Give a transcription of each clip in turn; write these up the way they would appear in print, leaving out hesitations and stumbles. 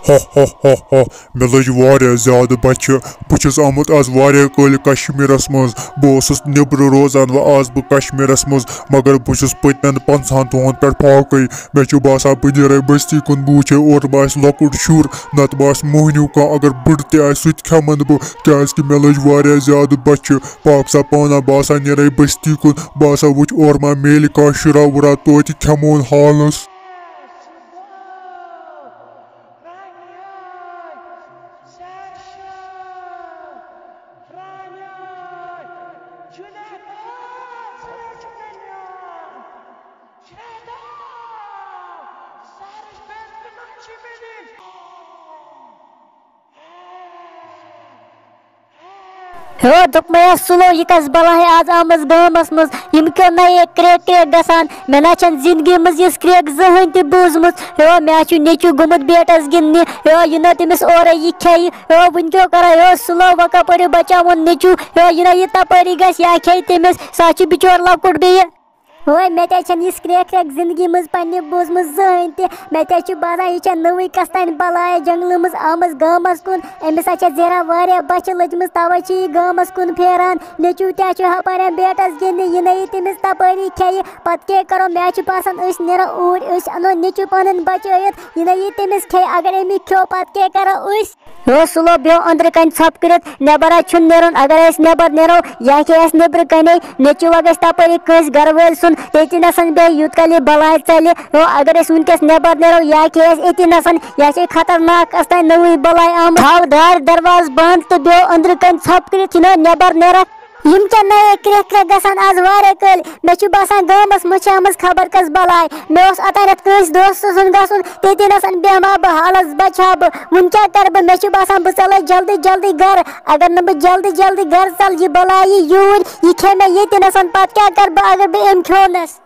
Ha ha ha ha मे लज वारिया ज़्यादा बच्चे बहुत आमुत आज वारिया कल कश्मीरस मज बहुत नब्र रोजान व आज बह कश्मीरस मज मगर बहुत पतमें 50 दोहन पे फाकई मे बासान बह नीर बस्ती कुन बह वुचे और बस लकुट शुर नत बस मोहनिव कह अगर बुढ़ तह सह खेमन बह क्या मे लज वारिया ज़्यादा बच्चे पाक सा पाना बासान नीर बस्ती कुन बासा वुच और मा मेल कह शुरा वुरा तो खेमोन हालस। हो दुपमया सुलो यह कस बला है आज आमस गामस मज यम क्यों नए क्रेक क्रेक गसान मे ना जिंदगी मज यह क्रेक जहन तह बोजमुत हो मे नेचु गुमुत बेटस गिंदने हो यह तमिस और यह खे हो वन क्यों कर हो सुलो वह कपर बचावन नेचु हो यह तपरी गस या खे तमिस सा बिचोर लकुट बे हो मे यह क्रेक क्रेक जिंदगी मज पे बोजम जहन तह मे बासान यह नई कस तान बलाय जंगल मज आमस गामस कुन अमिस जेरा वारिया बच्चे लजम तवे यह गामस कुन फेरान नेचु तह हपान बेटस गिंदने यह नई तमिस तपरी खे पत क्या करो मे बासान नीर ऊर अनो नेचु पन बचत यह नई तमिस खे अगर अमिक खो पत क्या करो हो सुलो बो अंदर कन छप कर नबर नुन अगर नबर नो या कि नबर कने नेचु व तपरी कस घर वाल सुन ये नसन बे यूत कल बलाय चल हो अगर वनकस नबर नो या कि ये नसन यह खतरनाक नई बलाय आम हाव दार दरवाज बंद तो बो अंदर कन छप कर नबर नीर यम क्या नए क्रेक क्रेक गसान आज वारे कल मे बासान गामस मचामस खबर कस बलाय मे अतानथ कस दोस्त सुन गसन ते नसन बेमा बह हालस बचा बह वन क्या कर बह मे बासान बह चल जल्दी जल्दी घर अगर न बह जल्दी जल्दी घर चल यह बलाय यूर यह खे मे ये नसन पत क्या कर बह अगर बह अम खोनस।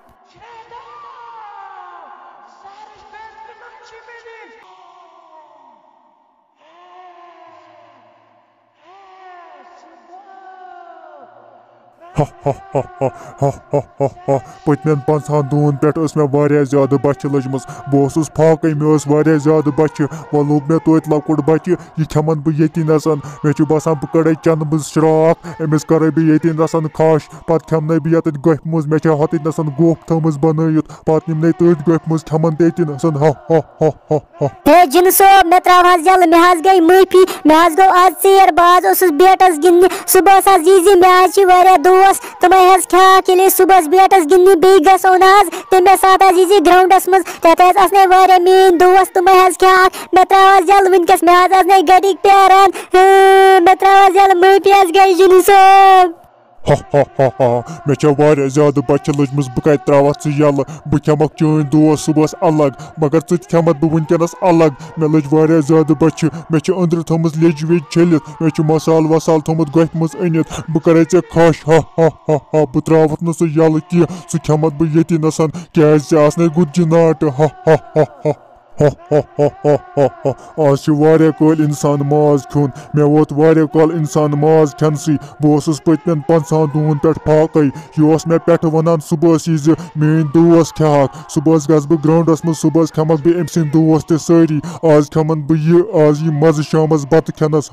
पतमें 50 दोहन पे मे वारिया ज्यादा बच्चे लजम बह फाकई मे ज्यादा बच्चे वो लोग मे तो लकुट बच्चे यह खेमन बह ये नसन मे बासान बह कड़े चन मज श्राक अमिस कर बह ये नसन खश पत खेमन बह ये गफ मज मे हत नसन गोफ थमज बनत पत निम तथ गफ मज खेमन ते नसन हे जिन सोब मे त्रा जल मे गई माफी मे गो आज चेर बाज बेटस गिंदने सुबह जी मे वारिया दोस्त तुम खे सुबह बेटस गिंदने बे गो नाज तमे सात जी ग्राउंडस मज तथा वारिया मेन दोस्त तुम खे मे त्रा जल वनकस मे गडिक प्यारान मे त्रा जल माफी गई जिन सोब मे वारिया ज्यादा बच्चे लजम बह कत त्रावथ यल बह खेमक चन दोस्त सुबह अलग मगर खेमत बह वनकस अलग मे लज वारिया ज्यादा बच्चे मे अंदर थमज लेज वेज छलित मे मसाल वसाल थोमुत गफ मज अनित बह कर खश बह त्रावथ न सह यल कह सह खेमत बह ये नसन क्या गुज्जि नाट आज वारिया कल इंसान माज खुन मे वोत वारिया कल इंसान माज खेनसी बह पतमें 50 दोहन पे फाकई यह मे पे वन सुबह यह मेन दोस्त खेहक सुबह गस बह ग्राउंडस मज सुबह खेमक बह अम सद दोस्त सारी आज खेमन बह यह आज यह मज शामस बत खेनस